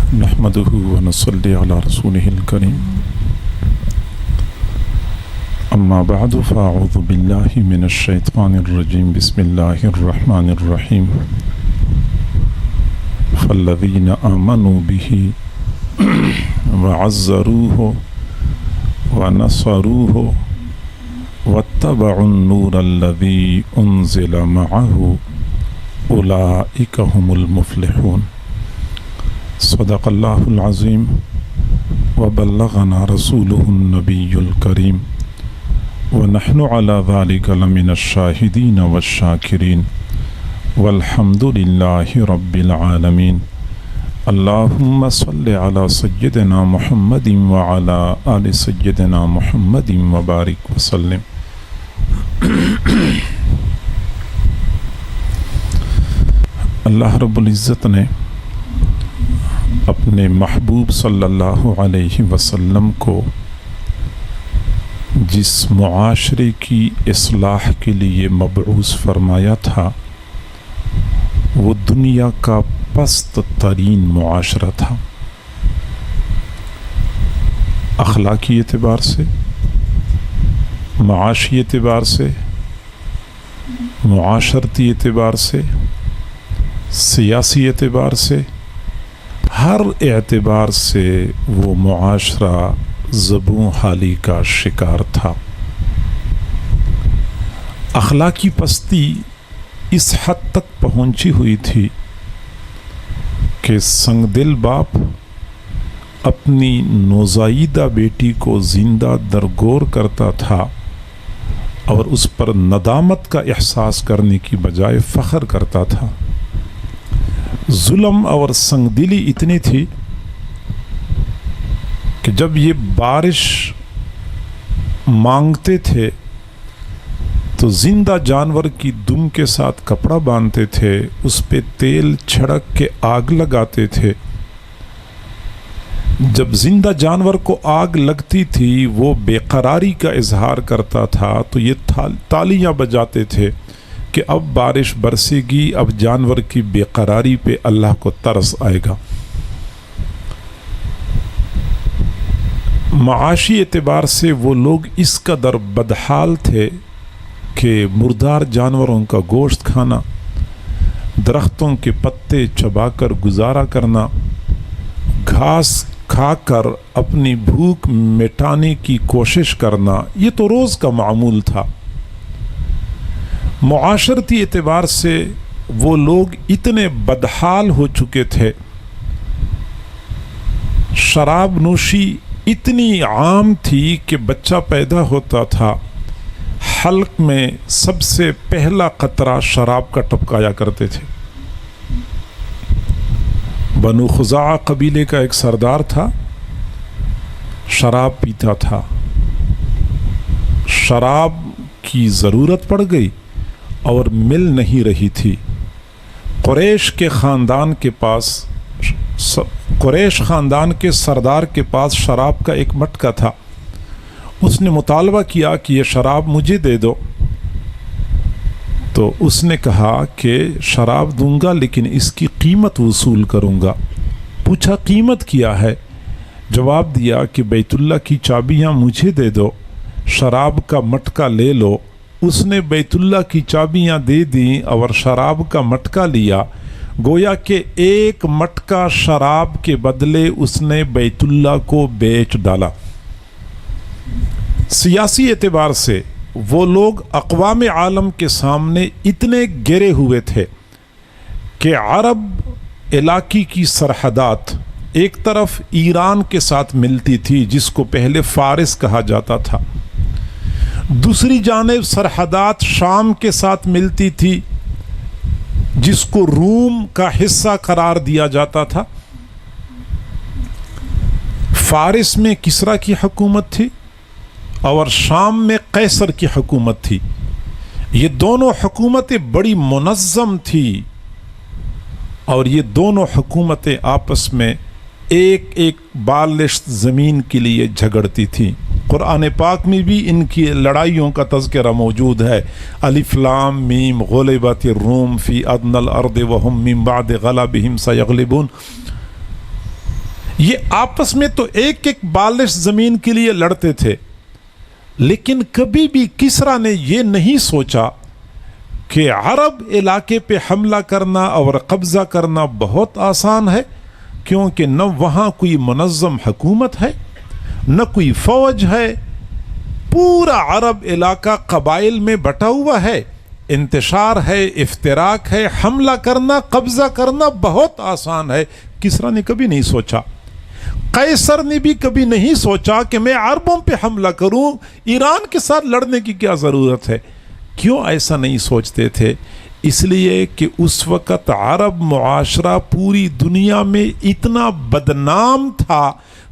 نحمده ونصلي على رسوله الكريم أما بعد فأعوذ بالله من الشيطان الرجيم بسم الله الرحمن الرحيم فالذين آمنوا به وعزروه ونصروه واتبعوا النور الذي أنزل معه أولئك هم المفلحون صدق الله العظيم وبلغنا رسوله النبي الكريم ونحن على ذلك لمن الشاهدين والشاكرين والحمد لله رب العالمين اللهم صل على سيدنا محمد وعلى آل سيدنا محمد وبارك وسلم اللہ رب العزت نے اپنے محبوب صلی اللہ علیہ وسلم کو جس معاشرے کی اصلاح کے لیے مبعوث فرمایا تھا وہ دنیا کا پست ترین معاشرہ تھا، اخلاقی اعتبار سے، معاشی اعتبار سے، معاشرتی اعتبار سے، سیاسی اعتبار سے، ہر اعتبار سے وہ معاشرہ زبوں حالی کا شکار تھا۔ اخلاقی پستی اس حد تک پہنچی ہوئی تھی کہ سنگ دل باپ اپنی نوزائیدہ بیٹی کو زندہ درگور کرتا تھا اور اس پر ندامت کا احساس کرنے کی بجائے فخر کرتا تھا۔ ظلم اور سنگ دلی اتنی تھی کہ جب یہ بارش مانگتے تھے تو زندہ جانور کی دم کے ساتھ کپڑا باندھتے تھے، اس پہ تیل چھڑک کے آگ لگاتے تھے۔ جب زندہ جانور کو آگ لگتی تھی وہ بے قراری کا اظہار کرتا تھا تو یہ تالیاں بجاتے تھے کہ اب بارش برسے گی، اب جانور کی بے قراری پہ اللہ کو ترس آئے گا۔ معاشی اعتبار سے وہ لوگ اس قدر بدحال تھے کہ مردار جانوروں کا گوشت کھانا، درختوں کے پتے چبا کر گزارا کرنا، گھاس کھا کر اپنی بھوک مٹانے کی کوشش کرنا، یہ تو روز کا معمول تھا۔ معاشرتی اعتبار سے وہ لوگ اتنے بدحال ہو چکے تھے، شراب نوشی اتنی عام تھی کہ بچہ پیدا ہوتا تھا حلق میں سب سے پہلا قطرہ شراب کا ٹپکایا کرتے تھے۔ بنو خزاعہ قبیلے کا ایک سردار تھا، شراب پیتا تھا، شراب کی ضرورت پڑ گئی اور مل نہیں رہی تھی۔ قریش خاندان کے سردار کے پاس شراب کا ایک مٹکا تھا۔ اس نے مطالبہ کیا کہ یہ شراب مجھے دے دو، تو اس نے کہا کہ شراب دوں گا لیکن اس کی قیمت وصول کروں گا۔ پوچھا قیمت کیا ہے؟ جواب دیا کہ بیت اللہ کی چابیاں مجھے دے دو، شراب کا مٹکا لے لو۔ اس نے بیت اللہ کی چابیاں دے دیں اور شراب کا مٹکا لیا، گویا کہ ایک مٹکا شراب کے بدلے اس نے بیت اللہ کو بیچ ڈالا۔ سیاسی اعتبار سے وہ لوگ اقوام عالم کے سامنے اتنے گرے ہوئے تھے کہ عرب علاقے کی سرحدات ایک طرف ایران کے ساتھ ملتی تھی جس کو پہلے فارس کہا جاتا تھا، دوسری جانب سرحدات شام کے ساتھ ملتی تھی جس کو روم کا حصہ قرار دیا جاتا تھا۔ فارس میں کسریٰ کی حکومت تھی اور شام میں قیصر کی حکومت تھی۔ یہ دونوں حکومتیں بڑی منظم تھی اور یہ دونوں حکومتیں آپس میں ایک ایک بالشت زمین کے لیے جھگڑتی تھیں۔ قرآن پاک میں بھی ان کی لڑائیوں کا تذکرہ موجود ہے۔ الف لام میم غلبت الروم فی ادنی الارض وهم من بعد غلبهم سیغلبون۔ یہ آپس میں تو ایک ایک بالش زمین کے لیے لڑتے تھے، لیکن کبھی بھی کسرا نے یہ نہیں سوچا کہ عرب علاقے پہ حملہ کرنا اور قبضہ کرنا بہت آسان ہے، کیونکہ نہ وہاں کوئی منظم حکومت ہے، نہ کوئی فوج ہے، پورا عرب علاقہ قبائل میں بٹا ہوا ہے، انتشار ہے، افتراق ہے، حملہ کرنا قبضہ کرنا بہت آسان ہے۔ کسرا نے کبھی نہیں سوچا، قیصر نے بھی کبھی نہیں سوچا کہ میں عربوں پہ حملہ کروں، ایران کے ساتھ لڑنے کی کیا ضرورت ہے۔ کیوں ایسا نہیں سوچتے تھے؟ اس لیے کہ اس وقت عرب معاشرہ پوری دنیا میں اتنا بدنام تھا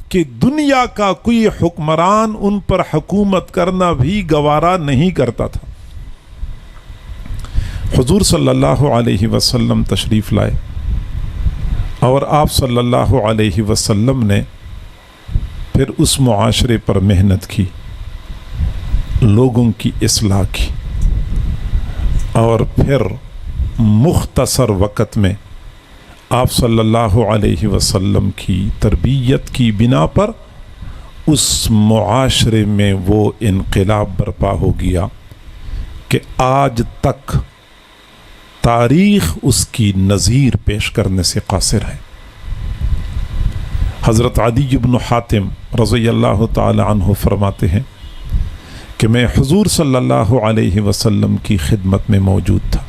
کہ دنیا کا کوئی حکمران ان پر حکومت کرنا بھی گوارا نہیں کرتا تھا۔ حضور صلی اللہ علیہ وسلم تشریف لائے اور آپ صلی اللہ علیہ وسلم نے پھر اس معاشرے پر محنت کی، لوگوں کی اصلاح کی، اور پھر مختصر وقت میں آپ صلی اللہ علیہ وسلم کی تربیت کی بنا پر اس معاشرے میں وہ انقلاب برپا ہو گیا کہ آج تک تاریخ اس کی نظیر پیش کرنے سے قاصر ہے۔ حضرت عدی بن حاتم رضی اللہ تعالی عنہ فرماتے ہیں کہ میں حضور صلی اللہ علیہ وسلم کی خدمت میں موجود تھا،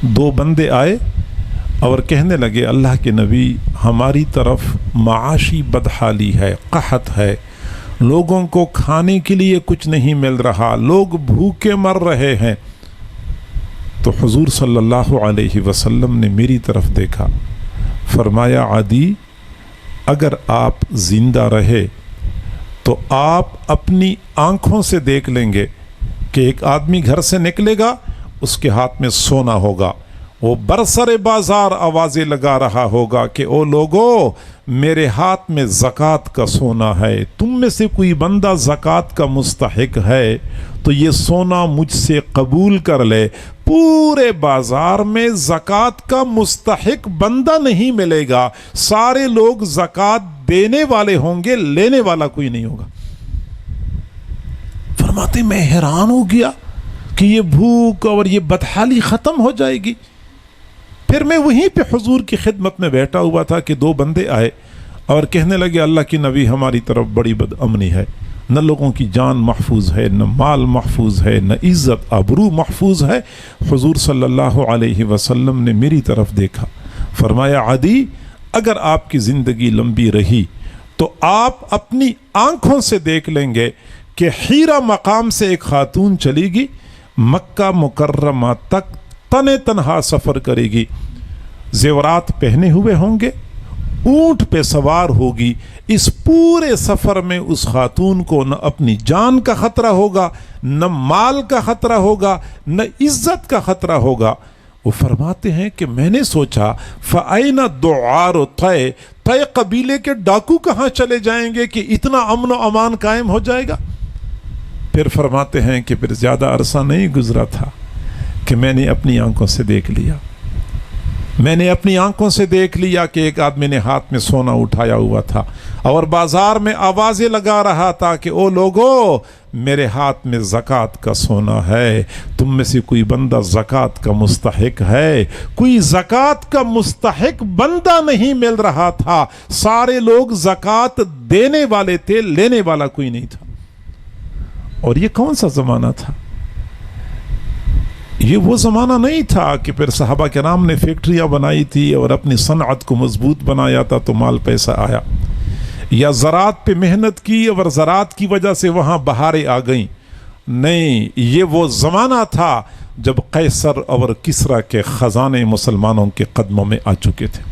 دو بندے آئے اور کہنے لگے اللہ کے نبی، ہماری طرف معاشی بدحالی ہے، قحط ہے، لوگوں کو کھانے کے لیے کچھ نہیں مل رہا، لوگ بھوکے مر رہے ہیں۔ تو حضور صلی اللہ علیہ وسلم نے میری طرف دیکھا، فرمایا عدی، اگر آپ زندہ رہے تو آپ اپنی آنکھوں سے دیکھ لیں گے کہ ایک آدمی گھر سے نکلے گا، اس کے ہاتھ میں سونا ہوگا، وہ برسر بازار آوازیں لگا رہا ہوگا کہ او لوگو، میرے ہاتھ میں زکوٰۃ کا سونا ہے، تم میں سے کوئی بندہ زکوٰۃ کا مستحق ہے تو یہ سونا مجھ سے قبول کر لے۔ پورے بازار میں زکوٰۃ کا مستحق بندہ نہیں ملے گا، سارے لوگ زکوٰۃ دینے والے ہوں گے، لینے والا کوئی نہیں ہوگا۔ فرماتے میں حیران ہو گیا کہ یہ بھوک اور یہ بدحالی ختم ہو جائے گی۔ پھر میں وہیں پہ حضور کی خدمت میں بیٹھا ہوا تھا کہ دو بندے آئے اور کہنے لگے اللہ کی نبی، ہماری طرف بڑی بد امنی ہے، نہ لوگوں کی جان محفوظ ہے، نہ مال محفوظ ہے، نہ عزت آبرو محفوظ ہے۔ حضور صلی اللہ علیہ وسلم نے میری طرف دیکھا، فرمایا عدی، اگر آپ کی زندگی لمبی رہی تو آپ اپنی آنکھوں سے دیکھ لیں گے کہ حیرہ مقام سے ایک خاتون چلے گی، مکہ مکرمہ تک تنے تنہا سفر کرے گی، زیورات پہنے ہوئے ہوں گے، اونٹ پہ سوار ہوگی، اس پورے سفر میں اس خاتون کو نہ اپنی جان کا خطرہ ہوگا، نہ مال کا خطرہ ہوگا، نہ عزت کا خطرہ ہوگا۔ وہ فرماتے ہیں کہ میں نے سوچا فَأَيْنَ دُعَارُ طَيْ، طَيْ قبیلے کے ڈاکو کہاں چلے جائیں گے کہ اتنا امن و امان قائم ہو جائے گا۔ پھر فرماتے ہیں کہ پھر زیادہ عرصہ نہیں گزرا تھا کہ میں نے اپنی آنکھوں سے دیکھ لیا، میں نے اپنی آنکھوں سے دیکھ لیا کہ ایک آدمی نے ہاتھ میں سونا اٹھایا ہوا تھا اور بازار میں آوازیں لگا رہا تھا کہ او لوگو، میرے ہاتھ میں زکوٰۃ کا سونا ہے، تم میں سے کوئی بندہ زکوٰۃ کا مستحق ہے۔ کوئی زکوٰۃ کا مستحق بندہ نہیں مل رہا تھا، سارے لوگ زکوٰۃ دینے والے تھے، لینے والا کوئی نہیں تھا۔ اور یہ کون سا زمانہ تھا؟ یہ وہ زمانہ نہیں تھا کہ پھر صحابہ کرام نے فیکٹریاں بنائی تھی اور اپنی صنعت کو مضبوط بنایا تھا تو مال پیسہ آیا، یا زراعت پہ محنت کی اور زراعت کی وجہ سے وہاں بہاریں آ گئیں۔ نہیں، یہ وہ زمانہ تھا جب قیصر اور کسرا کے خزانے مسلمانوں کے قدموں میں آ چکے تھے۔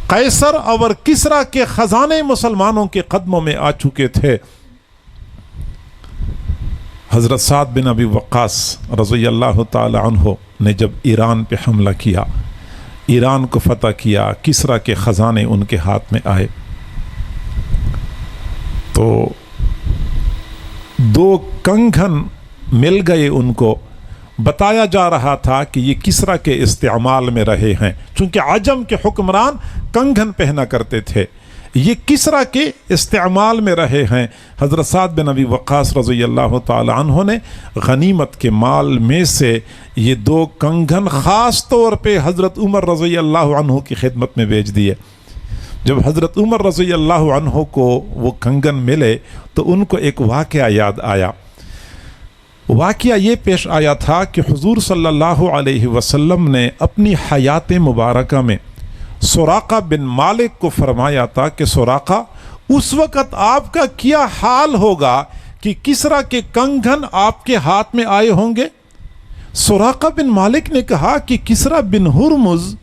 قیصر اور کسرا کے خزانے مسلمانوں کے قدموں میں آ چکے تھے۔ حضرت سعد بن ابی وقاص رضی اللہ تعالی عنہ نے جب ایران پہ حملہ کیا، ایران کو فتح کیا، کسرا کے خزانے ان کے ہاتھ میں آئے، تو دو کنگھن مل گئے ان کو۔ بتایا جا رہا تھا کہ یہ کسرا کے استعمال میں رہے ہیں، چونکہ عجم کے حکمران کنگھن پہنا کرتے تھے، یہ کسرا کے استعمال میں رہے ہیں۔ حضرت سعد بن ابی وقاص رضی اللہ تعالی عنہ نے غنیمت کے مال میں سے یہ 2 کنگن خاص طور پہ حضرت عمر رضی اللہ عنہ کی خدمت میں بھیج دیے۔ جب حضرت عمر رضی اللہ عنہ کو وہ کنگن ملے تو ان کو ایک واقعہ یاد آیا۔ واقعہ یہ پیش آیا تھا کہ حضور صلی اللہ علیہ وسلم نے اپنی حیات مبارکہ میں سراقہ بن مالک کو فرمایا تھا کہ سراقہ، اس وقت آپ کا کیا حال ہوگا کہ کسرا کے کنگن آپ کے ہاتھ میں آئے ہوں گے؟ سراقہ بن مالک نے کہا کہ کسرا بن ہرمز،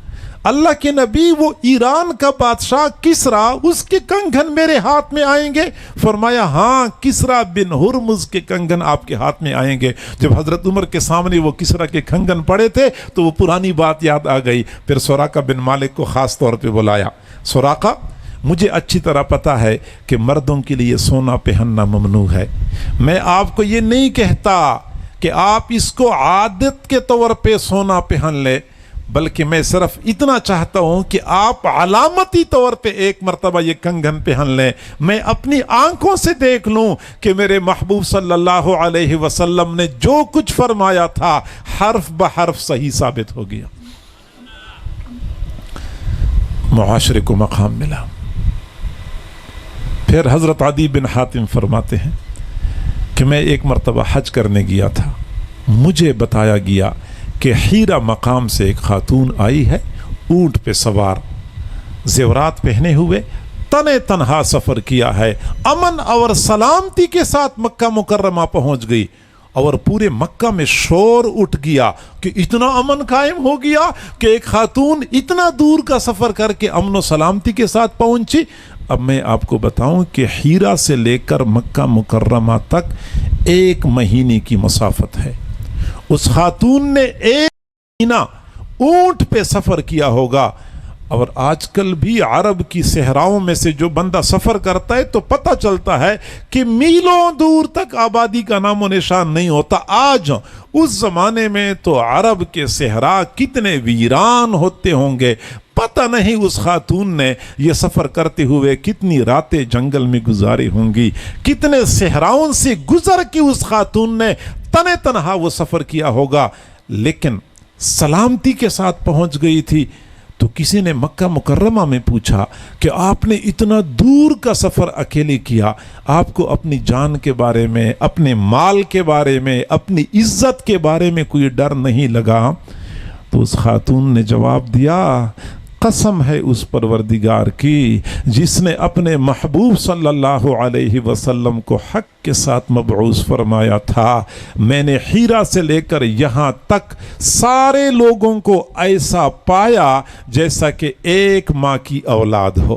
اللہ کے نبی، وہ ایران کا بادشاہ کسرا، اس کے کنگن میرے ہاتھ میں آئیں گے؟ فرمایا ہاں، کسرا بن ہرمز کے کنگن آپ کے ہاتھ میں آئیں گے۔ جب حضرت عمر کے سامنے وہ کسرا کے کنگن پڑے تھے تو وہ پرانی بات یاد آ گئی۔ پھر سراقہ بن مالک کو خاص طور پہ بلایا۔ سراقہ، مجھے اچھی طرح پتا ہے کہ مردوں کے لیے سونا پہننا ممنوع ہے۔ میں آپ کو یہ نہیں کہتا کہ آپ اس کو عادت کے طور پہ سونا پہن لے، بلکہ میں صرف اتنا چاہتا ہوں کہ آپ علامتی طور پہ ایک مرتبہ یہ کنگن پہن لیں، میں اپنی آنکھوں سے دیکھ لوں کہ میرے محبوب صلی اللہ علیہ وسلم نے جو کچھ فرمایا تھا حرف بحرف صحیح ثابت ہو گیا۔ معاشرے کو مقام ملا۔ پھر حضرت عدی بن حاتم فرماتے ہیں کہ میں ایک مرتبہ حج کرنے گیا تھا، مجھے بتایا گیا کہ حیرہ مقام سے ایک خاتون آئی ہے، اونٹ پہ سوار، زیورات پہنے ہوئے، تنے تنہا سفر کیا ہے، امن اور سلامتی کے ساتھ مکہ مکرمہ پہنچ گئی، اور پورے مکہ میں شور اٹھ گیا کہ اتنا امن قائم ہو گیا کہ ایک خاتون اتنا دور کا سفر کر کے امن و سلامتی کے ساتھ پہنچی۔ اب میں آپ کو بتاؤں کہ حیرہ سے لے کر مکہ مکرمہ تک 1 مہینے کی مسافت ہے۔ اس خاتون نے 1 مہینہ اونٹ پہ سفر کیا ہوگا۔ اور آج کل بھی عرب کی صحراؤں میں سے جو بندہ سفر کرتا ہے تو پتہ چلتا ہے کہ میلوں دور تک آبادی کا نام و نشان نہیں ہوتا۔ آج اس زمانے میں تو عرب کے صحرا کتنے ویران ہوتے ہوں گے، پتہ نہیں اس خاتون نے یہ سفر کرتے ہوئے کتنی راتیں جنگل میں گزاری ہوں گی، کتنے صحراؤں سے گزر کے اس خاتون نے تنے تنہا وہ سفر کیا ہوگا، لیکن سلامتی کے ساتھ پہنچ گئی تھی۔ تو کسی نے مکہ مکرمہ میں پوچھا کہ آپ نے اتنا دور کا سفر اکیلے کیا، آپ کو اپنی جان کے بارے میں، اپنے مال کے بارے میں، اپنی عزت کے بارے میں کوئی ڈر نہیں لگا؟ تو اس خاتون نے جواب دیا، قسم ہے اس پروردگار کی جس نے اپنے محبوب صلی اللہ علیہ وسلم کو حق کے ساتھ مبعوث فرمایا تھا، میں نے حیرہ سے لے کر یہاں تک سارے لوگوں کو ایسا پایا جیسا کہ 1 ماں کی اولاد ہو،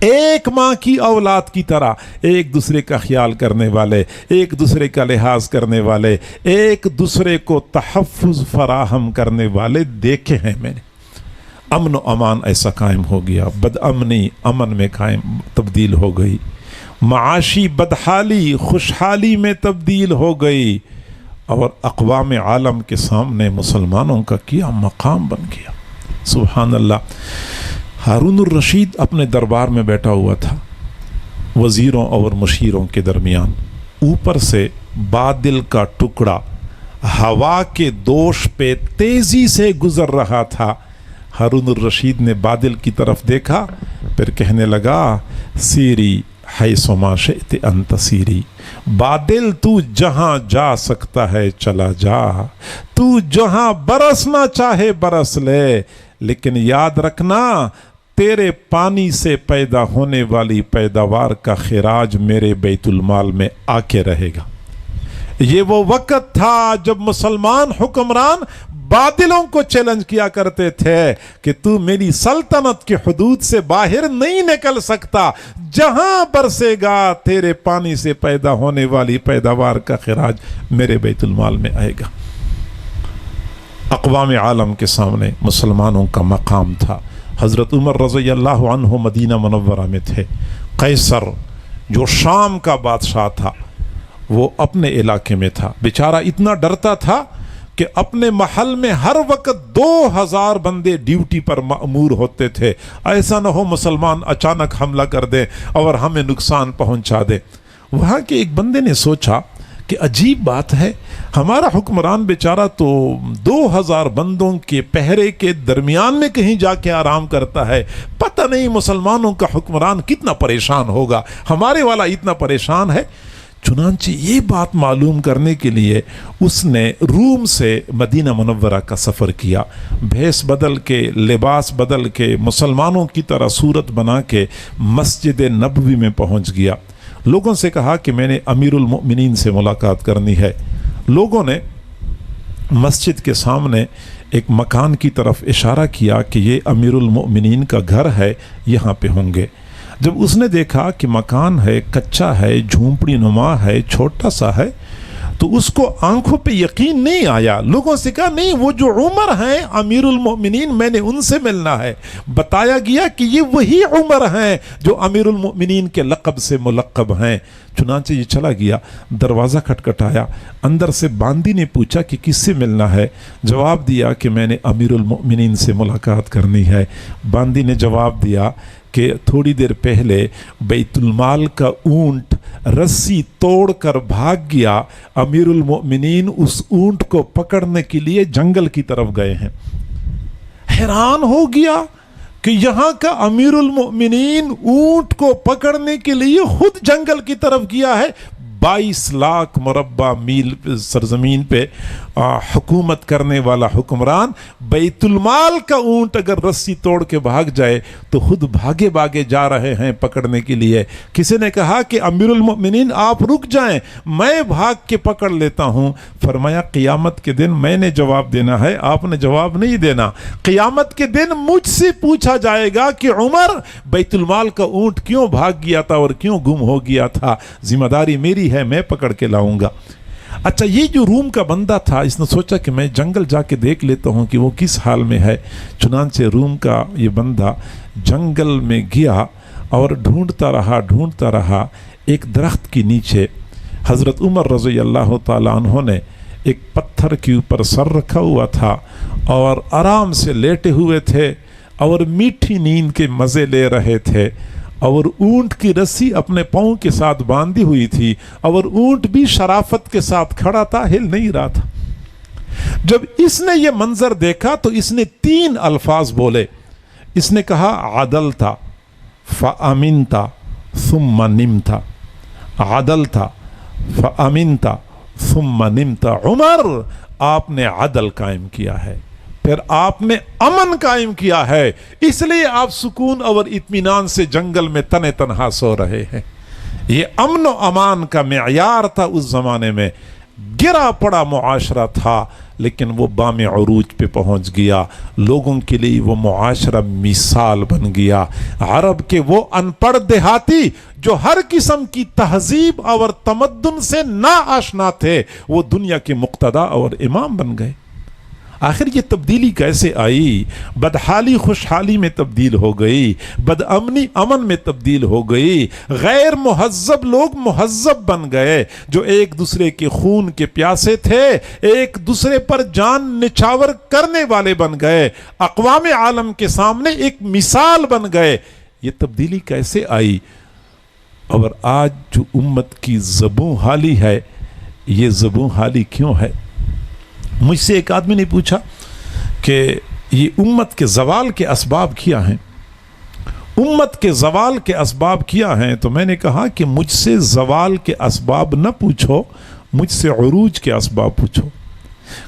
1 ماں کی اولاد کی طرح ایک دوسرے کا خیال کرنے والے، ایک دوسرے کا لحاظ کرنے والے، ایک دوسرے کو تحفظ فراہم کرنے والے دیکھے ہیں میں نے۔ امن و امان ایسا قائم ہو گیا، بد امنی امن میں قائم تبدیل ہو گئی، معاشی بدحالی خوشحالی میں تبدیل ہو گئی، اور اقوام عالم کے سامنے مسلمانوں کا کیا مقام بن گیا۔ سبحان اللہ۔ ہارون الرشید اپنے دربار میں بیٹھا ہوا تھا، وزیروں اور مشیروں کے درمیان، اوپر سے بادل کا ٹکڑا ہوا کے دوش پہ تیزی سے گزر رہا تھا۔ ہارون الرشید نے بادل کی طرف دیکھا، پھر کہنے لگا، سیری حیث ما شئت انت سیری، بادل تو جہاں جا سکتا ہے چلا جا، تو جہاں برسنا چاہے برس لے، لیکن یاد رکھنا تیرے پانی سے پیدا ہونے والی پیداوار کا خراج میرے بیت المال میں آ کے رہے گا۔ یہ وہ وقت تھا جب مسلمان حکمران بادلوں کو چیلنج کیا کرتے تھے کہ تو میری سلطنت کے حدود سے باہر نہیں نکل سکتا، جہاں برسے گا تیرے پانی سے پیدا ہونے والی پیداوار کا خراج میرے بیت المال میں آئے گا۔ اقوام عالم کے سامنے مسلمانوں کا مقام تھا۔ حضرت عمر رضی اللہ عنہ مدینہ منورہ میں تھے، قیصر جو شام کا بادشاہ تھا وہ اپنے علاقے میں تھا، بیچارہ اتنا ڈرتا تھا کہ اپنے محل میں ہر وقت 2000 بندے ڈیوٹی پر مأمور ہوتے تھے، ایسا نہ ہو مسلمان اچانک حملہ کر دے اور ہمیں نقصان پہنچا دے۔ وہاں کے ایک بندے نے سوچا کہ عجیب بات ہے، ہمارا حکمران بیچارہ تو 2000 بندوں کے پہرے کے درمیان میں کہیں جا کے آرام کرتا ہے، پتہ نہیں مسلمانوں کا حکمران کتنا پریشان ہوگا، ہمارے والا اتنا پریشان ہے۔ چنانچہ یہ بات معلوم کرنے کے لیے اس نے روم سے مدینہ منورہ کا سفر کیا، بھیس بدل کے، لباس بدل کے، مسلمانوں کی طرح صورت بنا کے مسجد نبوی میں پہنچ گیا۔ لوگوں سے کہا کہ میں نے امیر المؤمنین سے ملاقات کرنی ہے۔ لوگوں نے مسجد کے سامنے ایک مکان کی طرف اشارہ کیا کہ یہ امیر المؤمنین کا گھر ہے، یہاں پہ ہوں گے۔ جب اس نے دیکھا کہ مکان ہے، کچا ہے، جھونپڑی نما ہے، چھوٹا سا ہے، تو اس کو آنکھوں پہ یقین نہیں آیا۔ لوگوں سے کہا نہیں، وہ جو عمر ہیں امیر المؤمنین، میں نے ان سے ملنا ہے۔ بتایا گیا کہ یہ وہی عمر ہیں جو امیر المؤمنین کے لقب سے ملقب ہیں۔ چنانچہ یہ چلا گیا، دروازہ کھٹکھٹایا، اندر سے باندی نے پوچھا کہ کس سے ملنا ہے؟ جواب دیا کہ میں نے امیر المؤمنین سے ملاقات کرنی ہے۔ باندی نے جواب دیا کہ تھوڑی دیر پہلے بیت المال کا اونٹ رسی توڑ کر بھاگ گیا، امیر المؤمنین اس اونٹ کو پکڑنے کے لیے جنگل کی طرف گئے ہیں۔ حیران ہو گیا کہ یہاں کا امیر المؤمنین اونٹ کو پکڑنے کے لیے خود جنگل کی طرف گیا ہے۔ 22 لاکھ مربع میل سرزمین پہ حکومت کرنے والا حکمران بیت المال کا اونٹ اگر رسی توڑ کے بھاگ جائے تو خود بھاگے بھاگے جا رہے ہیں پکڑنے کے لیے۔ کسی نے کہا کہ امیر المؤمنین آپ رک جائیں، میں بھاگ کے پکڑ لیتا ہوں۔ فرمایا قیامت کے دن میں نے جواب دینا ہے، آپ نے جواب نہیں دینا۔ قیامت کے دن مجھ سے پوچھا جائے گا کہ عمر بیت المال کا اونٹ کیوں بھاگ گیا تھا اور کیوں گم ہو گیا تھا، ذمہ داری میری ہے، میں پکڑ کے لاؤں گا۔ اچھا، یہ جو روم کا بندہ تھا اس نے سوچا کہ میں جنگل جا کے دیکھ لیتا ہوں کہ وہ کس حال میں ہے۔ چنانچہ روم کا یہ بندہ جنگل میں گیا اور ڈھونڈتا رہا۔ ایک درخت کے نیچے حضرت عمر رضی اللہ تعالیٰ عنہ نے ایک پتھر کے اوپر سر رکھا ہوا تھا اور آرام سے لیٹے ہوئے تھے اور میٹھی نیند کے مزے لے رہے تھے، اور اونٹ کی رسی اپنے پاؤں کے ساتھ باندھی ہوئی تھی اور اونٹ بھی شرافت کے ساتھ کھڑا تھا، ہل نہیں رہا تھا۔ جب اس نے یہ منظر دیکھا تو اس نے 3 الفاظ بولے۔ اس نے کہا عدلتا فامنتا ثم نمتا، عدلتا فامنتا ثم نمتا۔ عمر، آپ نے عدل قائم کیا ہے، پھر آپ نے امن قائم کیا ہے، اس لیے آپ سکون اور اطمینان سے جنگل میں تنے تنہا سو رہے ہیں۔ یہ امن و امان کا معیار تھا اس زمانے میں۔ گرا پڑا معاشرہ تھا لیکن وہ بام عروج پہ پہنچ گیا، لوگوں کے لیے وہ معاشرہ مثال بن گیا۔ عرب کے وہ ان پڑھ دیہاتی جو ہر قسم کی تہذیب اور تمدن سے نا آشنا تھے، وہ دنیا کے مقتدا اور امام بن گئے۔ آخر یہ تبدیلی کیسے آئی؟ بدحالی خوشحالی میں تبدیل ہو گئی، بد امنی امن میں تبدیل ہو گئی، غیر مہذب لوگ مہذب بن گئے، جو ایک دوسرے کے خون کے پیاسے تھے ایک دوسرے پر جان نچھاور کرنے والے بن گئے، اقوام عالم کے سامنے ایک مثال بن گئے۔ یہ تبدیلی کیسے آئی؟ اور آج جو امت کی زبوں حالی ہے، یہ زبوں حالی کیوں ہے؟ مجھ سے ایک آدمی نے پوچھا کہ یہ امت کے زوال کے اسباب کیا ہیں؟ امت کے زوال کے اسباب کیا ہیں؟ تو میں نے کہا کہ مجھ سے زوال کے اسباب نہ پوچھو، مجھ سے عروج کے اسباب پوچھو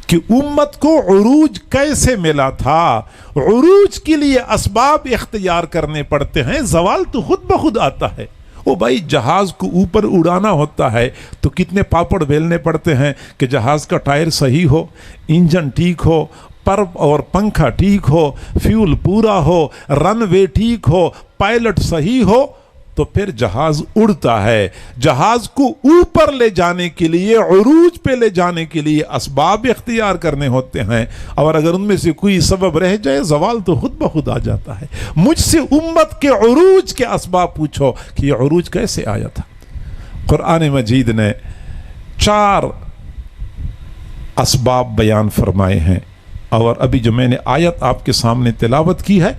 کہ امت کو عروج کیسے ملا تھا۔ عروج کے لیے اسباب اختیار کرنے پڑتے ہیں، زوال تو خود بخود آتا ہے۔ وہ بھائی جہاز کو اوپر اڑانا ہوتا ہے تو کتنے پاپڑ بیلنے پڑتے ہیں کہ جہاز کا ٹائر صحیح ہو، انجن ٹھیک ہو، پر اور پنکھا ٹھیک ہو، فیول پورا ہو، رن وے ٹھیک ہو، پائلٹ صحیح ہو، تو پھر جہاز اڑتا ہے۔ جہاز کو اوپر لے جانے کے لیے، عروج پہ لے جانے کے لیے اسباب اختیار کرنے ہوتے ہیں، اور اگر ان میں سے کوئی سبب رہ جائے زوال تو خود بخود آ جاتا ہے۔ مجھ سے امت کے عروج کے اسباب پوچھو کہ یہ عروج کیسے آیا تھا۔ قرآن مجید نے 4 اسباب بیان فرمائے ہیں، اور ابھی جو میں نے آیت آپ کے سامنے تلاوت کی ہے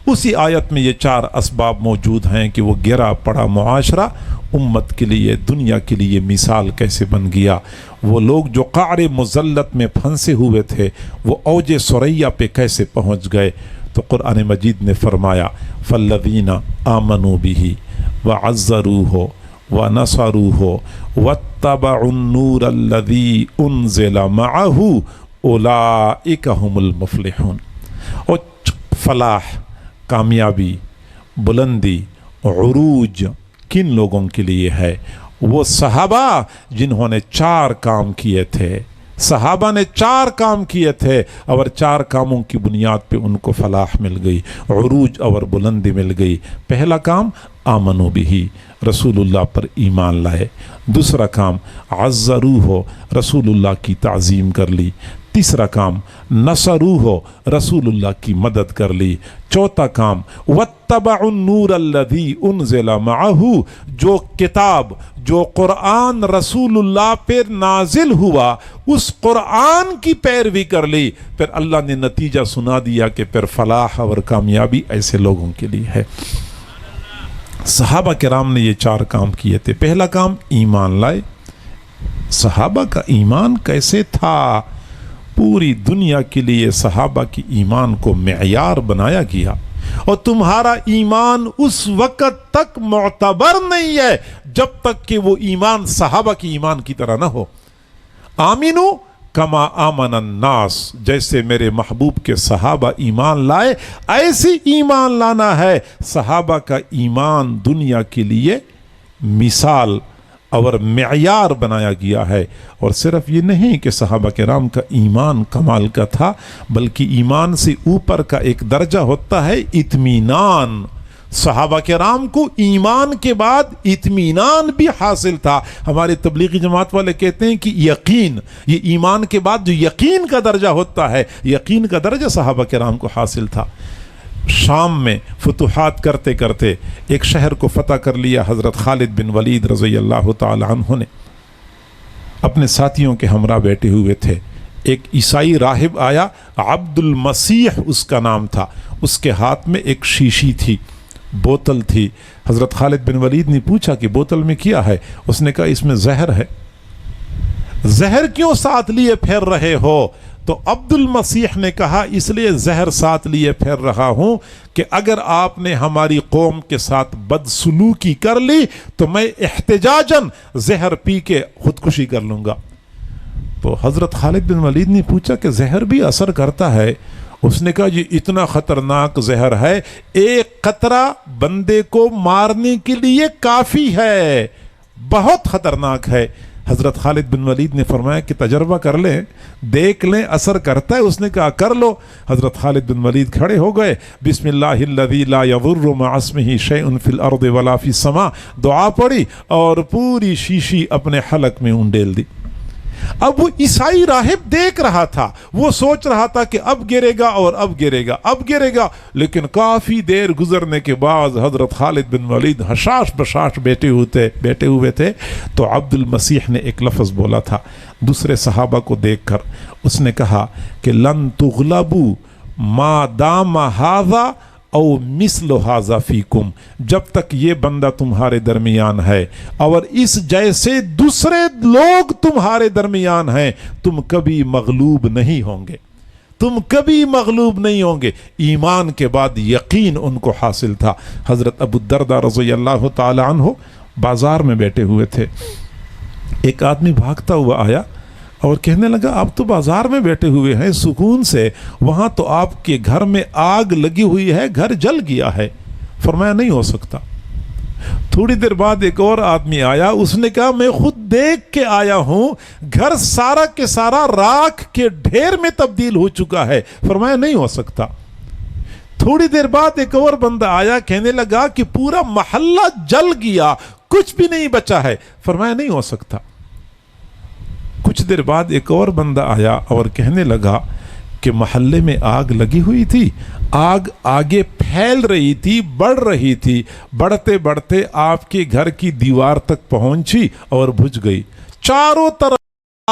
اسی آیت میں یہ 4 اسباب موجود ہیں کہ وہ گرا پڑا معاشرہ امت کے لیے، دنیا کے لیے مثال کیسے بن گیا۔ وہ لوگ جو قعر مذلت میں پھنسے ہوئے تھے وہ اوج ثریا پہ کیسے پہنچ گئے۔ تو قرآن مجید نے فرمایا فالذین آمنوا بہ وعزروہ ونصروہ واتبعوا النور الذی انزل معہ اولئک هم المفلحون۔ اور فلاح، کامیابی، بلندی، عروج کن لوگوں کے لیے ہے؟ وہ صحابہ جنہوں نے 4 کام کیے تھے۔ صحابہ نے 4 کام کیے تھے اور 4 کاموں کی بنیاد پہ ان کو فلاح مل گئی، عروج اور بلندی مل گئی۔ پہلا کام آمنو بھی، رسول اللہ پر ایمان لائے۔ دوسرا کام عزروہ، رسول اللہ کی تعظیم کر لی۔ تیسرا کام نصروہ، رسول اللہ کی مدد کر لی۔ چوتھا کام واتبعوا النور الذی انزل معہ، جو کتاب، جو قرآن رسول اللہ پر نازل ہوا اس قرآن کی پیروی کر لی۔ پھر اللہ نے نتیجہ سنا دیا کہ پھر فلاح اور کامیابی ایسے لوگوں کے لیے ہے۔ صحابہ کرام نے یہ 4 کام کیے تھے۔ پہلا کام ایمان لائے۔ صحابہ کا ایمان کیسے تھا؟ پوری دنیا کے لیے صحابہ کی ایمان کو معیار بنایا گیا، اور تمہارا ایمان اس وقت تک معتبر نہیں ہے جب تک کہ وہ ایمان صحابہ کی ایمان کی طرح نہ ہو۔ آمینو کما آمن الناس، جیسے میرے محبوب کے صحابہ ایمان لائے ایسی ایمان لانا ہے۔ صحابہ کا ایمان دنیا کے لیے مثال اور معیار بنایا گیا ہے۔ اور صرف یہ نہیں کہ صحابہ کرام کا ایمان کمال کا تھا، بلکہ ایمان سے اوپر کا ایک درجہ ہوتا ہے اطمینان۔ صحابہ کرام کو ایمان کے بعد اطمینان بھی حاصل تھا۔ ہمارے تبلیغی جماعت والے کہتے ہیں کہ یقین، یہ ایمان کے بعد جو یقین کا درجہ ہوتا ہے، یقین کا درجہ صحابہ کرام کو حاصل تھا۔ شام میں فتوحات کرتے کرتے ایک شہر کو فتح کر لیا حضرت خالد بن ولید رضی اللہ تعالی عنہ نے۔ اپنے ساتھیوں کے ہمراہ بیٹھے ہوئے تھے، ایک عیسائی راہب آیا، عبد المسیح اس کا نام تھا۔ اس کے ہاتھ میں ایک شیشی تھی، بوتل تھی۔ حضرت خالد بن ولید نے پوچھا کہ بوتل میں کیا ہے؟ اس نے کہا اس میں زہر ہے۔ زہر کیوں ساتھ لیے پھر رہے ہو؟ تو عبد المسیح نے کہا اس لیے زہر ساتھ لیے پھر رہا ہوں کہ اگر آپ نے ہماری قوم کے ساتھ بدسلوکی کر لی تو میں احتجاجاً زہر پی کے خودکشی کر لوں گا۔ تو حضرت خالد بن ولید نے پوچھا کہ زہر بھی اثر کرتا ہے؟ اس نے کہا یہ اتنا خطرناک زہر ہے، ایک قطرہ بندے کو مارنے کے لیے کافی ہے، بہت خطرناک ہے۔ حضرت خالد بن ولید نے فرمایا کہ تجربہ کر لیں، دیکھ لیں اثر کرتا ہے۔ اس نے کہا کر لو۔ حضرت خالد بن ولید کھڑے ہو گئے، بسم اللہ الذی لا یضر مع اسمہ شیء فی الارض ولا فی السماء، دعا پڑھی اور پوری شیشی اپنے حلق میں انڈیل دی۔ اب وہ عیسائی راہب دیکھ رہا تھا، وہ سوچ رہا تھا کہ اب گرے گا اور اب گرے گا، اب گرے گا، لیکن کافی دیر گزرنے کے بعد حضرت خالد بن ولید حشاش بشاش بیٹھے ہوئے تھے تو عبد المسیح نے ایک لفظ بولا تھا دوسرے صحابہ کو دیکھ کر۔ اس نے کہا کہ لن تغلبوا ما دام ھذا او مثل ھذا فیکم، جب تک یہ بندہ تمہارے درمیان ہے اور اس جیسے دوسرے لوگ تمہارے درمیان ہیں تم کبھی مغلوب نہیں ہوں گے، تم کبھی مغلوب نہیں ہوں گے۔ ایمان کے بعد یقین ان کو حاصل تھا۔ حضرت ابو الدرداء رضی اللہ تعالی عنہ بازار میں بیٹھے ہوئے تھے، ایک آدمی بھاگتا ہوا آیا اور کہنے لگا آپ تو بازار میں بیٹھے ہوئے ہیں سکون سے، وہاں تو آپ کے گھر میں آگ لگی ہوئی ہے، گھر جل گیا ہے۔ فرمایا نہیں ہو سکتا۔ تھوڑی دیر بعد ایک اور آدمی آیا، اس نے کہا میں خود دیکھ کے آیا ہوں، گھر سارا کے سارا راکھ کے ڈھیر میں تبدیل ہو چکا ہے۔ فرمایا نہیں ہو سکتا۔ تھوڑی دیر بعد ایک اور بندہ آیا، کہنے لگا کہ پورا محلہ جل گیا، کچھ بھی نہیں بچا ہے۔ فرمایا نہیں ہو سکتا۔ کچھ دیر بعد ایک اور بندہ آیا اور کہنے لگا کہ محلے میں آگ لگی ہوئی تھی، آگ آگے پھیل رہی تھی، بڑھ رہی تھی، بڑھتے بڑھتے آپ کے گھر کی دیوار تک پہنچی اور بجھ گئی، چاروں طرف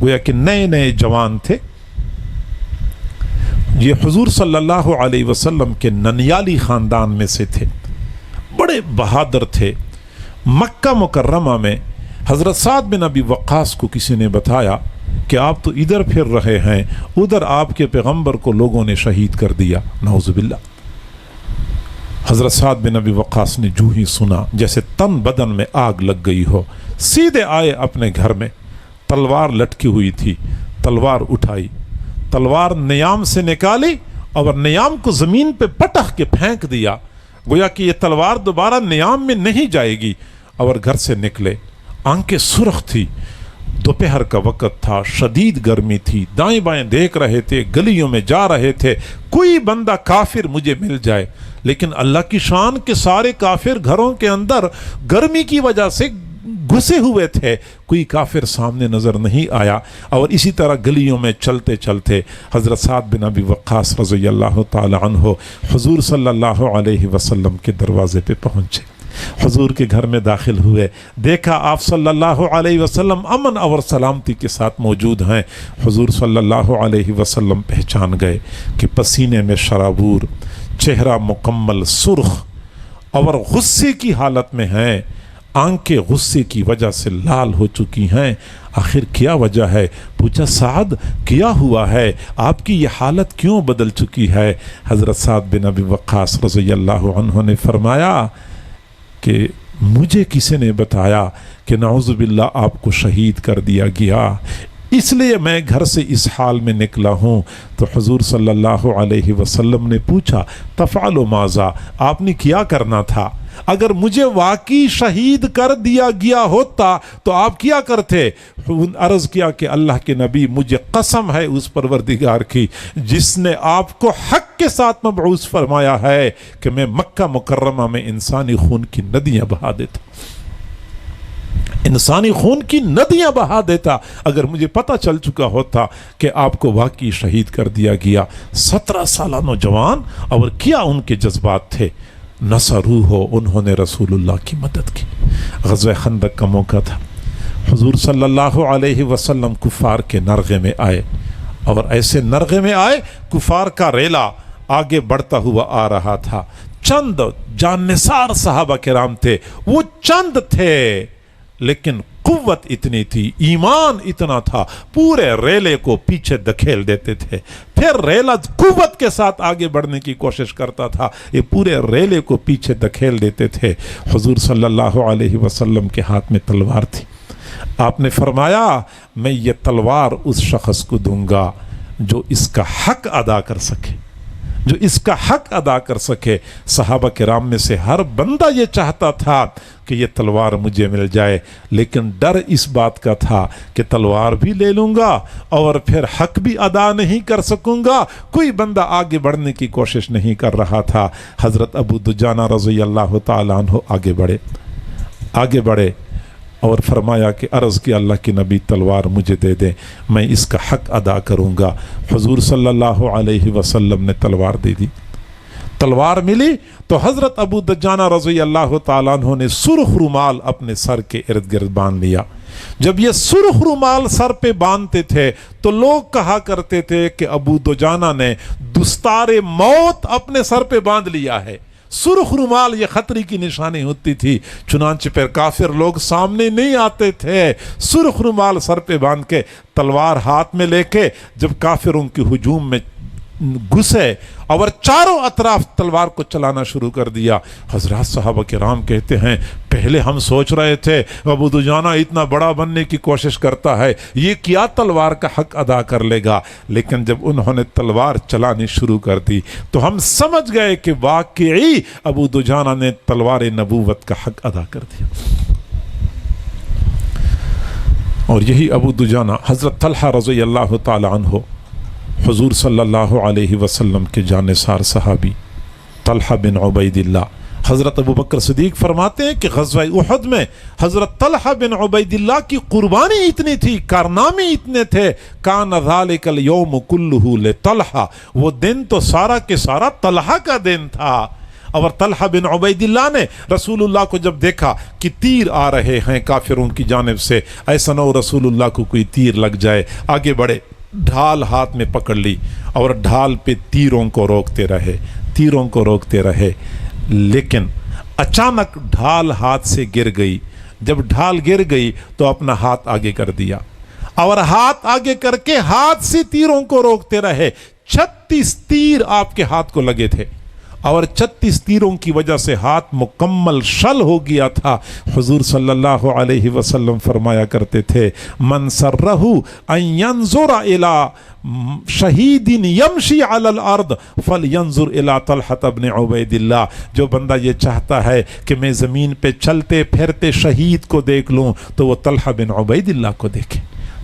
گویا کہ نئے نئے جوان تھے. یہ حضور صلی اللہ علیہ وسلم کے ننیالی خاندان میں سے تھے, بڑے بہادر تھے. مکہ مکرمہ میں حضرت سعد بن ابی وقاص کو کسی نے بتایا کہ آپ تو ادھر پھر رہے ہیں, ادھر آپ کے پیغمبر کو لوگوں نے شہید کر دیا, نعوذ باللہ. حضرت سعد بن ابی وقاص نے جو ہی سنا جیسے تن بدن میں آگ لگ گئی ہو, سیدھے آئے اپنے گھر میں. تلوار لٹکی ہوئی تھی, تلوار اٹھائی, تلوار نیام سے نکالی اور نیام کو زمین پہ پٹخ کے پھینک دیا, گویا کہ یہ تلوار دوبارہ نیام میں نہیں جائے گی. اور گھر سے نکلے, آنکھیں سرخ تھی, دوپہر کا وقت تھا, شدید گرمی تھی, دائیں بائیں دیکھ رہے تھے, گلیوں میں جا رہے تھے, کوئی بندہ کافر مجھے مل جائے. لیکن اللہ کی شان کے سارے کافر گھروں کے اندر گرمی کی وجہ سے گھسے ہوئے تھے, کوئی کافر سامنے نظر نہیں آیا. اور اسی طرح گلیوں میں چلتے چلتے حضرت سعد بن ابی وقاص رضی اللہ تعالی عنہ حضور صلی اللہ علیہ وسلم کے دروازے پہ پہنچے, حضور کے گھر میں داخل ہوئے, دیکھا آپ صلی اللہ علیہ وسلم امن اور سلامتی کے ساتھ موجود ہیں. حضور صلی اللہ علیہ وسلم پہچان گئے کہ پسینے میں شرابور, چہرہ مکمل سرخ اور غصے کی حالت میں ہیں, آنکھیں غصے کی وجہ سے لال ہو چکی ہیں. آخر کیا وجہ ہے؟ پوچھا سعد کیا ہوا ہے, آپ کی یہ حالت کیوں بدل چکی ہے؟ حضرت سعد بن ابی وقاص رضی اللہ عنہ نے فرمایا کہ مجھے کسی نے بتایا کہ نعوذ باللہ آپ کو شہید کر دیا گیا, اس لیے میں گھر سے اس حال میں نکلا ہوں. تو حضور صلی اللہ علیہ وسلم نے پوچھا تفعل ماذا, آپ نے کیا کرنا تھا؟ اگر مجھے واقعی شہید کر دیا گیا ہوتا تو آپ کیا کرتے؟ عرض کیا کہ اللہ کے نبی مجھے قسم ہے اس پروردگار کی جس نے آپ کو حق کے ساتھ مبعوث فرمایا ہے کہ میں مکہ مکرمہ میں انسانی خون کی ندیاں بہا دیتا, انسانی خون کی ندیاں بہا دیتا اگر مجھے پتہ چل چکا ہوتا کہ آپ کو واقعی شہید کر دیا گیا. 17 سالہ نوجوان, اور کیا ان کے جذبات تھے, نصرو ہو, انہوں نے رسول اللہ کی مدد کی. غزوہ خندق کا موقع تھا, حضور صلی اللہ علیہ وسلم کفار کے نرغے میں آئے, اور ایسے نرغے میں آئے کفار کا ریلا آگے بڑھتا ہوا آ رہا تھا. چند جان نثار صحابہ کرام تھے, وہ چند تھے لیکن قوت اتنی تھی, ایمان اتنا تھا, پورے ریلے کو پیچھے دھکیل دیتے تھے. پھر ریلا قوت کے ساتھ آگے بڑھنے کی کوشش کرتا تھا, یہ پورے ریلے کو پیچھے دھکیل دیتے تھے. حضور صلی اللہ علیہ وسلم کے ہاتھ میں تلوار تھی. آپ نے فرمایا میں یہ تلوار اس شخص کو دوں گا جو اس کا حق ادا کر سکے, جو اس کا حق ادا کر سکے. صحابہ کرام میں سے ہر بندہ یہ چاہتا تھا کہ یہ تلوار مجھے مل جائے, لیکن ڈر اس بات کا تھا کہ تلوار بھی لے لوں گا اور پھر حق بھی ادا نہیں کر سکوں گا. کوئی بندہ آگے بڑھنے کی کوشش نہیں کر رہا تھا. حضرت ابو دجانہ رضی اللہ تعالیٰ عنہ آگے بڑھے اور فرمایا کہ عرض کی اللہ کے نبی تلوار مجھے دے دیں, میں اس کا حق ادا کروں گا. حضور صلی اللہ علیہ وسلم نے تلوار دے دی. تلوار ملی تو حضرت ابو دجانہ رضی اللہ تعالیٰ عنہ نے سرخ رومال اپنے سر کے ارد گرد باندھ لیا. جب یہ سرخ رومال سر پہ باندھتے تھے تو لوگ کہا کرتے تھے کہ ابو دجانہ نے دستار موت اپنے سر پہ باندھ لیا ہے. سرخ رومال یہ خطرے کی نشانی ہوتی تھی, چنانچہ پھر کافر لوگ سامنے نہیں آتے تھے. سرخ رومال سر پہ باندھ کے تلوار ہاتھ میں لے کے جب کافروں کی ہجوم میں گھسے اور چاروں اطراف تلوار کو چلانا شروع کر دیا. حضرات صحابہ کرام کہتے ہیں پہلے ہم سوچ رہے تھے ابو دجانہ اتنا بڑا بننے کی کوشش کرتا ہے, یہ کیا تلوار کا حق ادا کر لے گا, لیکن جب انہوں نے تلوار چلانی شروع کر دی تو ہم سمجھ گئے کہ واقعی ابو دجانہ نے تلوار نبوت کا حق ادا کر دیا. اور یہی ابو دجانہ حضرت طلحہ رضی اللہ تعالی عنہ, حضور صلی اللہ علیہ وسلم کے جانثار صحابی طلحہ بن عبید اللہ. حضرت ابو بکر صدیق فرماتے ہیں کہ غزوہ احد میں حضرت طلحہ بن عبید اللہ کی قربانی اتنی تھی, کارنامے اتنے تھے. کان ذالک الیوم کلہ لطلحہ, وہ دن تو سارا کے سارا طلحہ کا دن تھا. اور طلحہ بن عبیداللہ نے رسول اللہ کو جب دیکھا کہ تیر آ رہے ہیں کافروں کی جانب سے، ایسا نہ ہو رسول اللہ کو کوئی تیر لگ جائے، آگے بڑھے، ڈھال ہاتھ میں پکڑ لی اور ڈھال پہ تیروں کو روکتے رہے، لیکن اچانک ڈھال ہاتھ سے گر گئی۔ جب ڈھال گر گئی تو اپنا ہاتھ آگے کر دیا اور ہاتھ آگے کر کے ہاتھ سے تیروں کو روکتے رہے۔ 36 تیر آپ کے ہاتھ کو لگے تھے اور 36 تیروں کی وجہ سے ہاتھ مکمل شل ہو گیا تھا۔ حضور صلی اللہ علیہ وسلم فرمایا کرتے تھے، من سرہ ان ینظر الی شہید یمشی علی الارض فلینظر الی طلحہ بن عبید اللہ، جو بندہ یہ چاہتا ہے کہ میں زمین پہ چلتے پھرتے شہید کو دیکھ لوں تو وہ طلحہ بن عبید اللہ کو دیکھے۔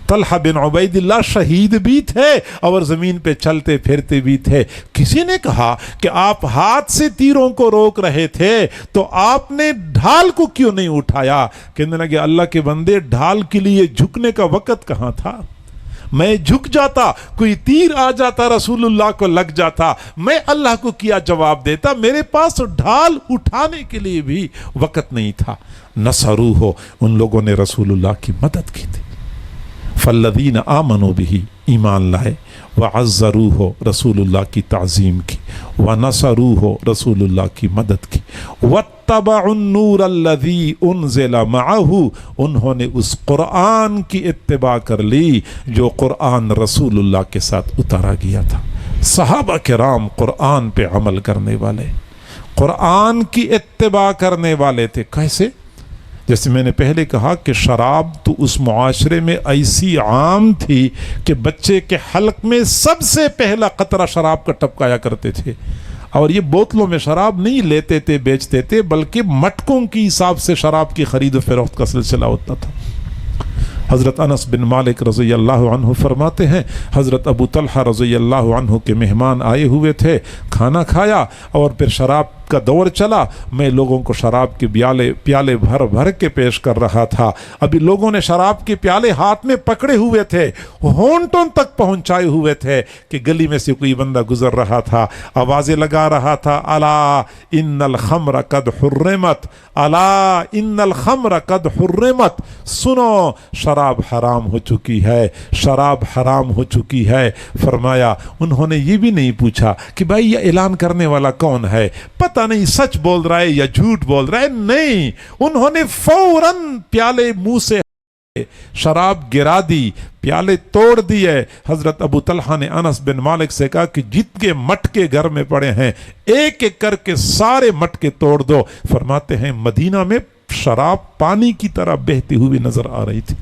طلحہ بن عبید اللہ شہید بھی تھے اور زمین پہ چلتے پھرتے بھی تھے۔ کسی نے کہا کہ آپ ہاتھ سے تیروں کو روک رہے تھے تو آپ نے ڈھال کو کیوں نہیں اٹھایا؟ کہنے لگے اللہ کے بندے، ڈھال کے لیے جھکنے کا وقت کہاں تھا؟ میں جھک جاتا، کوئی تیر آ جاتا رسول اللہ کو لگ جاتا، میں اللہ کو کیا جواب دیتا؟ میرے پاس ڈھال اٹھانے کے لیے بھی وقت نہیں تھا۔ نصروہ، ان لوگوں نے رسول اللہ کی مدد کی تھی۔ فالذین آمنوا بہ، ایمان لائے، وعزروہ، رسول اللہ کی تعظیم کی، ونصروہ، رسول اللہ کی مدد کی، واتبعوا النور الذی انزل معہ، انہوں نے اس قرآن کی اتباع کر لی جو قرآن رسول اللہ کے ساتھ اتارا گیا تھا۔ صحابہ کرام قرآن پہ عمل کرنے والے، قرآن کی اتباع کرنے والے تھے۔ کیسے؟ جیسے میں نے پہلے کہا کہ شراب تو اس معاشرے میں ایسی عام تھی کہ بچے کے حلق میں سب سے پہلا قطرہ شراب کا ٹپکایا کرتے تھے، اور یہ بوتلوں میں شراب نہیں لیتے تھے بیچتے تھے، بلکہ مٹکوں کی حساب سے شراب کی خرید و فروخت کا سلسلہ ہوتا تھا۔ حضرت انس بن مالک رضی اللہ عنہ فرماتے ہیں، حضرت ابو طلحہ رضی اللہ عنہ کے مہمان آئے ہوئے تھے، کھانا کھایا اور پھر شراب کا دور چلا، میں لوگوں کو شراب کے پیالے بھر بھر کے پیش کر رہا تھا۔ ابھی لوگوں نے شراب کے پیالے ہاتھ میں پکڑے ہوئے تھے، ہونٹوں تک پہنچائے ہوئے تھے کہ گلی میں سے کوئی بندہ گزر رہا تھا، آوازیں لگا رہا تھا، الا ان الخمر قد حرمت، الا ان الخمر قد حرمت، سنو شراب حرام ہو چکی ہے، شراب حرام ہو چکی ہے۔ فرمایا انہوں نے یہ بھی نہیں پوچھا کہ بھائی یہ اعلان کرنے والا کون ہے، پتہ نہیں سچ بول رہا ہے یا جھوٹ بول رہا ہے، نہیں، انہوں نے فوراً پیالے منہ سے شراب گرا دی، پیالے توڑ دیے۔ حضرت ابو طلحہ نے انس بن مالک سے کہا کہ جتنے مٹکے گھر میں پڑے ہیں ایک ایک کر کے سارے مٹکے توڑ دو۔ فرماتے ہیں مدینہ میں شراب پانی کی طرح بہتی ہوئی نظر آ رہی تھی۔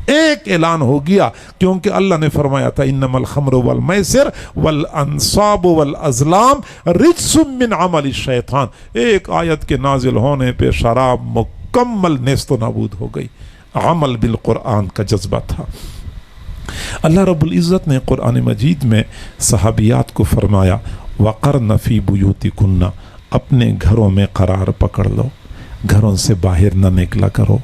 ایک اعلان ہو گیا، کیونکہ اللہ نے فرمایا تھا انما الخمر والمیسر والانصاب والازلام رجس من عمل الشیطان۔ ایک آیت کے نازل ہونے پہ شراب مکمل نیست و نابود ہو گئی۔ عمل بالقرآن کا جذبہ تھا۔ اللہ رب العزت نے قرآن مجید میں صحابیات کو فرمایا وقرن فی بیوتکن، اپنے گھروں میں قرار پکڑ لو، گھروں سے باہر نہ نکلا کرو،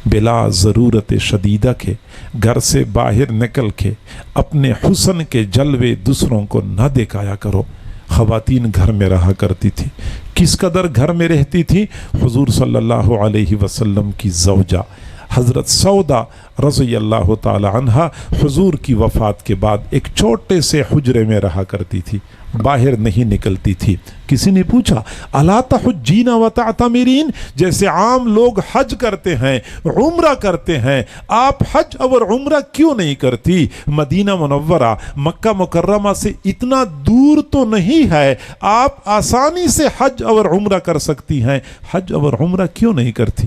بلا ضرورت شدیدہ کے گھر سے باہر نکل کے اپنے حسن کے جلوے دوسروں کو نہ دکھایا کرو۔ خواتین گھر میں رہا کرتی تھی، کس قدر گھر میں رہتی تھی؟ حضور صلی اللہ علیہ وسلم کی زوجہ حضرت سودا رضی اللہ تعالی عنہ حضور کی وفات کے بعد ایک چھوٹے سے حجرے میں رہا کرتی تھی، باہر نہیں نکلتی تھی۔ کسی نے پوچھا الا تحجین وتعتمرین، جیسے عام لوگ حج کرتے ہیں، عمرہ کرتے ہیں، آپ حج اور عمرہ کیوں نہیں کرتی؟ مدینہ منورہ مکہ مکرمہ سے اتنا دور تو نہیں ہے، آپ آسانی سے حج اور عمرہ کر سکتی ہیں، حج اور عمرہ کیوں نہیں کرتی؟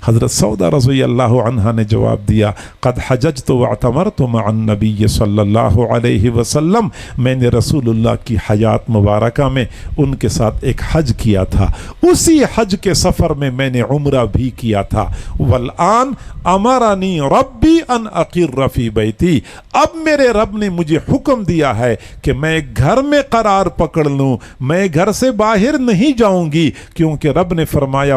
حضرت سودا رضی اللہ عنہ نے جواب دیا قد حججت واعتمرت مع النبی صلی اللہ علیہ وسلم، میں نے رسول اللہ کی حیات مبارکہ میں ان کے ساتھ ایک حج کیا تھا، اسی حج کے سفر میں میں نے عمرہ بھی کیا تھا۔ والآن امرنی ربی ان اقر فی بیتی، اب میرے رب نے مجھے حکم دیا ہے کہ میں گھر میں قرار پکڑ لوں، میں گھر سے باہر نہیں جاؤں گی، کیونکہ رب نے فرمایا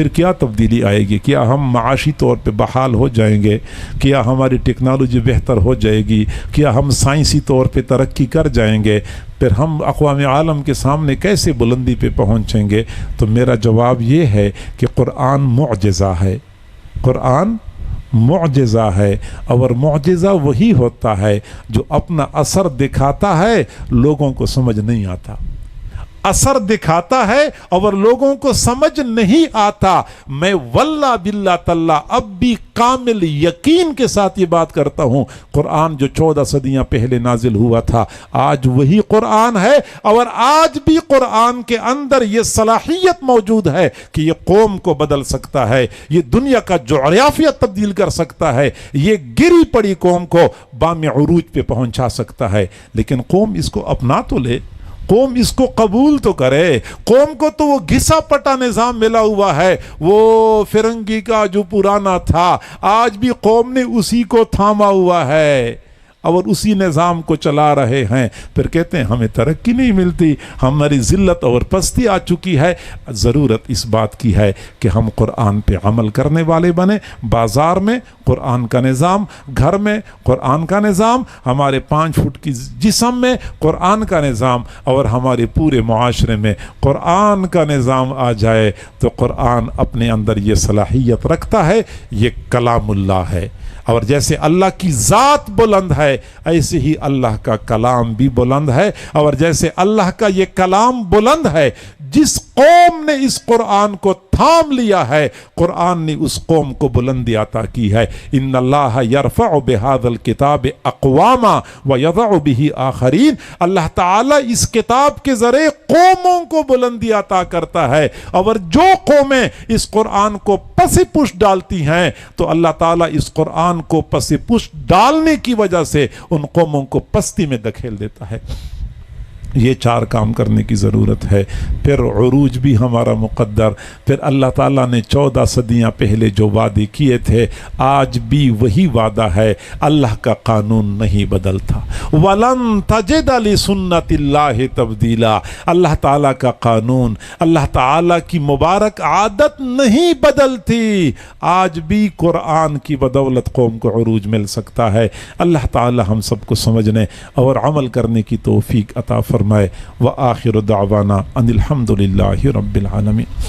پھر کیا تبدیلی آئے گی؟ کیا ہم معاشی طور پہ بحال ہو جائیں گے؟ کیا ہماری ٹیکنالوجی بہتر ہو جائے گی؟ کیا ہم سائنسی طور پہ ترقی کر جائیں گے؟ پھر ہم اقوام عالم کے سامنے کیسے بلندی پہ پہنچیں گے؟ تو میرا جواب یہ ہے کہ قرآن معجزہ ہے، قرآن معجزہ ہے، اور معجزہ وہی ہوتا ہے جو اپنا اثر دکھاتا ہے، لوگوں کو سمجھ نہیں آتا، اثر دکھاتا ہے اور لوگوں کو سمجھ نہیں آتا۔ میں واللہ باللہ تاللہ اب بھی کامل یقین کے ساتھ یہ بات کرتا ہوں، قرآن جو 14 صدیاں پہلے نازل ہوا تھا آج وہی قرآن ہے، اور آج بھی قرآن کے اندر یہ صلاحیت موجود ہے کہ یہ قوم کو بدل سکتا ہے، یہ دنیا کا جغرافیہ تبدیل کر سکتا ہے، یہ گری پڑی قوم کو بام عروج پہ پہنچا سکتا ہے۔ لیکن قوم اس کو اپنا تو لے، قوم اس کو قبول تو کرے۔ قوم کو تو وہ گھسا پٹا نظام ملا ہوا ہے، وہ فرنگی کا جو پرانا تھا، آج بھی قوم نے اسی کو تھاما ہوا ہے اور اسی نظام کو چلا رہے ہیں۔ پھر کہتے ہیں ہمیں ترقی نہیں ملتی، ہماری ذلت اور پستی آ چکی ہے۔ ضرورت اس بات کی ہے کہ ہم قرآن پہ عمل کرنے والے بنیں۔ بازار میں قرآن کا نظام، گھر میں قرآن کا نظام، ہمارے 5 فٹ کی جسم میں قرآن کا نظام، اور ہمارے پورے معاشرے میں قرآن کا نظام آ جائے تو قرآن اپنے اندر یہ صلاحیت رکھتا ہے، یہ کلام اللہ ہے، اور جیسے اللہ کی ذات بلند ہے ایسے ہی اللہ کا کلام بھی بلند ہے، اور جیسے اللہ کا یہ کلام بلند ہے، جس قوم نے اس قرآن کو تھام لیا ہے قرآن نے اس قوم کو بلندی عطا کی ہے۔ ان اللہ یرفع بہذا الکتاب اقواما ویضع بہ آخرین، اللہ تعالیٰ اس کتاب کے ذریعے قوموں کو بلندی عطا کرتا ہے، اور جو قومیں اس قرآن کو پس پش ڈالتی ہیں تو اللہ تعالیٰ اس قرآن کو پس پش ڈالنے کی وجہ سے ان قوموں کو پستی میں دھکیل دیتا ہے۔ یہ 4 کام کرنے کی ضرورت ہے۔ پھر عروج بھی ہمارا مقدر، پھر اللہ تعالیٰ نے 14 صدیاں پہلے جو وعدے کیے تھے آج بھی وہی وعدہ ہے، اللہ کا قانون نہیں بدلتا۔ وَلَن تَجِدَ لِسُنَّتِ اللَّهِ تَبْدِيلًا، اللہ تعالیٰ کا قانون، اللہ تعالیٰ کی مبارک عادت نہیں بدلتی۔ آج بھی قرآن کی بدولت قوم کو عروج مل سکتا ہے۔ اللہ تعالیٰ ہم سب کو سمجھنے اور عمل کرنے کی توفیق عطا فرمائے۔ وآخر دعوانا ان الحمد للہ رب العالمین۔